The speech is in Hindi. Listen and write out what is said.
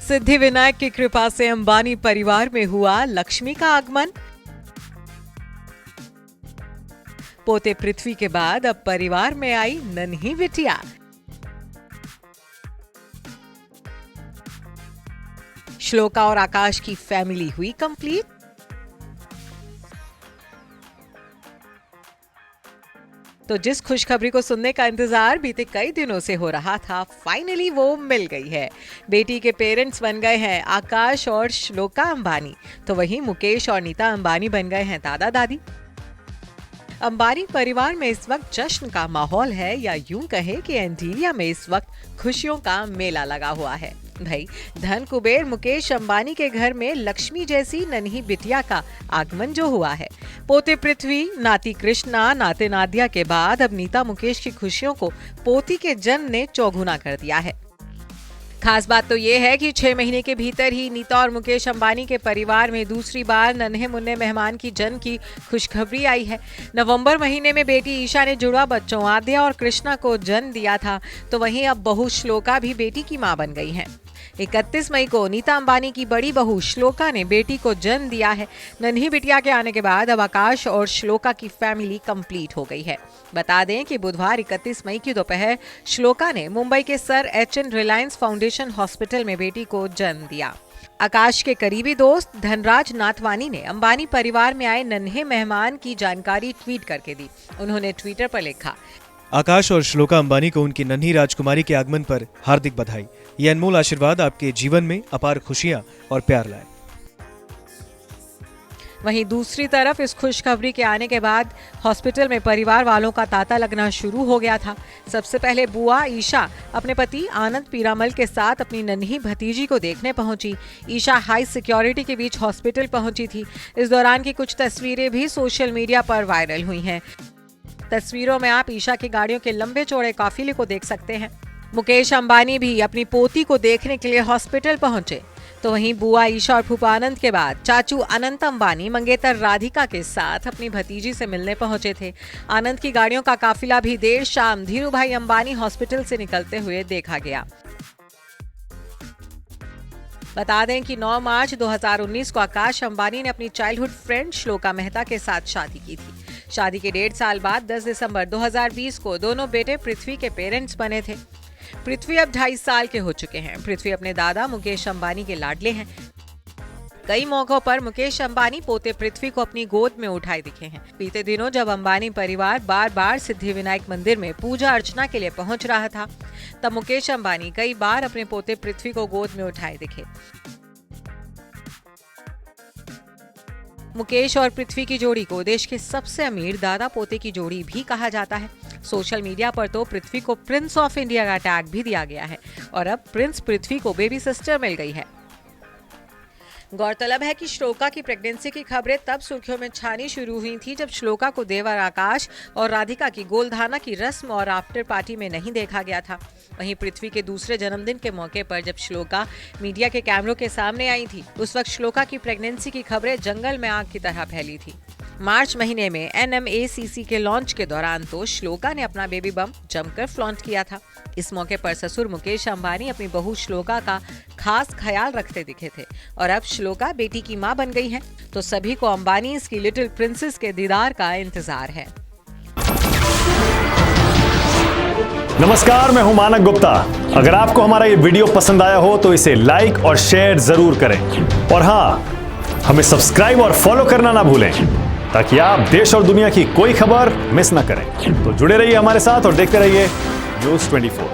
सिद्धिविनायक की कृपा से अंबानी परिवार में हुआ लक्ष्मी का आगमन। पोते पृथ्वी के बाद अब परिवार में आई नन्ही बिटिया। श्लोका और आकाश की फैमिली हुई कंप्लीट। तो जिस खुशखबरी को सुनने का इंतजार बीते कई दिनों से हो रहा था, फाइनली वो मिल गई है। बेटी के पेरेंट्स बन गए हैं आकाश और श्लोका अंबानी, तो वहीं मुकेश और नीता अंबानी बन गए हैं दादा दादी। अंबानी परिवार में इस वक्त जश्न का माहौल है, या यूं कहे कि एंटीलिया में इस वक्त खुशियों का मेला लगा हुआ है। भाई धन कुबेर मुकेश अंबानी के घर में लक्ष्मी जैसी नन्ही बिटिया का आगमन जो हुआ है। पोते पृथ्वी, नाती कृष्णा, नाते नादिया के बाद अब नीता मुकेश की खुशियों को पोती के जन्म ने चौगुना कर दिया है। खास बात तो ये है कि 6 महीने के भीतर ही नीता और मुकेश अंबानी के परिवार में दूसरी बार नन्हे मुन्ने मेहमान की जन्म की खुशखबरी आई है। नवंबर महीने में बेटी ईशा ने जुड़वा बच्चों आद्या और कृष्णा को जन्म दिया था, तो वहीं अब बहू श्लोका भी बेटी की मां बन गई है। 31 मई को नीता अंबानी की बड़ी बहू श्लोका ने बेटी को जन्म दिया है। नन्ही बिटिया के आने के बाद अब आकाश और श्लोका की फैमिली कंप्लीट हो गई है। बता दें कि बुधवार 31 मई की दोपहर श्लोका ने मुंबई के sir H.N.. Reliance foundation hospital में बेटी को जन्म दिया। आकाश के करीबी दोस्त धनराज नाथवानी ने अंबानी परिवार में आए नन्हे मेहमान की जानकारी ट्वीट करके दी। उन्होंने ट्विटर पर लिखा, आकाश और श्लोका अंबानी को उनकी नन्ही राजकुमारी के आगमन पर हार्दिक बधाई। ये अनमोल आशीर्वाद आपके जीवन में अपार खुशियां और प्यार लाए। वहीं दूसरी तरफ इस खुशखबरी के आने के बाद हॉस्पिटल में परिवार वालों का तांता लगना शुरू हो गया था। सबसे पहले बुआ ईशा अपने पति आनंद पीरामल के साथ अपनी नन्ही भतीजी को देखने पहुंची। ईशा हाई सिक्योरिटी के बीच हॉस्पिटल पहुंची थी। इस दौरान की कुछ तस्वीरें भी सोशल मीडिया पर वायरल हुई हैं। तस्वीरों में आप ईशा की गाड़ियों के लंबे चौड़े काफिले को देख सकते हैं। मुकेश अंबानी भी अपनी पोती को देखने के लिए हॉस्पिटल पहुंचे, तो वहीं बुआ ईशा और फूफा आनंद के बाद चाचू अनंत अंबानी मंगेतर राधिका के साथ अपनी भतीजी से मिलने पहुंचे थे। आनंद की गाड़ियों का काफिला भी देर शाम धीरू भाई अंबानी हॉस्पिटल से निकलते हुए देखा गया। बता दें कि 9 मार्च 2019 को आकाश अंबानी ने अपनी चाइल्डहुड फ्रेंड श्लोका मेहता के साथ शादी की थी। शादी के 1.5 साल बाद 10 दिसंबर 2020 को दोनों बेटे पृथ्वी के पेरेंट्स बने थे। पृथ्वी अब 2.5 साल के हो चुके हैं। पृथ्वी अपने दादा मुकेश अंबानी के लाडले हैं। कई मौकों पर मुकेश अंबानी पोते पृथ्वी को अपनी गोद में उठाए दिखे हैं। बीते दिनों जब अंबानी परिवार बार बार सिद्धिविनायक मंदिर में पूजा अर्चना के लिए पहुंच रहा था, तब मुकेश अंबानी कई बार अपने पोते पृथ्वी को गोद में उठाए दिखे। मुकेश और पृथ्वी की जोड़ी को देश के सबसे अमीर दादा पोते की जोड़ी भी कहा जाता है। सोशल मीडिया पर तो पृथ्वी को प्रिंस ऑफ इंडिया का टैग भी दिया गया है और अब प्रिंस पृथ्वी को बेबी सिस्टर मिल गई है। गौरतलब है कि श्लोका की प्रेगनेंसी की खबरें तब सुर्खियों में छानी शुरू हुई थी जब श्लोका को देवर आकाश और राधिका की गोलधाना की रस्म और आफ्टर पार्टी में नहीं देखा गया था। वहीं पृथ्वी के दूसरे जन्मदिन के मौके पर जब श्लोका मीडिया के कैमरों के सामने आई थी, उस वक्त श्लोका की प्रेगनेंसी की खबरें जंगल में आग की तरह फैली थी। मार्च महीने में NMACC के लॉन्च के दौरान तो श्लोका ने अपना बेबी बम जमकर फ्लॉन्ट किया था। इस मौके पर ससुर मुकेश अंबानी अपनी बहू श्लोका का खास ख्याल रखते दिखे थे और अब श्लोका बेटी की मां बन गई है, तो सभी को अंबानी की लिटिल प्रिंसेस के दीदार का इंतजार है। नमस्कार, मैं हूं मानक गुप्ता। अगर आपको हमारा ये वीडियो पसंद आया हो तो इसे लाइक और शेयर जरूर करें, और हाँ, हमें सब्सक्राइब और फॉलो करना ना भूलें ताकि आप देश और दुनिया की कोई खबर मिस ना करें। तो जुड़े रहिए हमारे साथ और देखते रहिए न्यूज़ 24।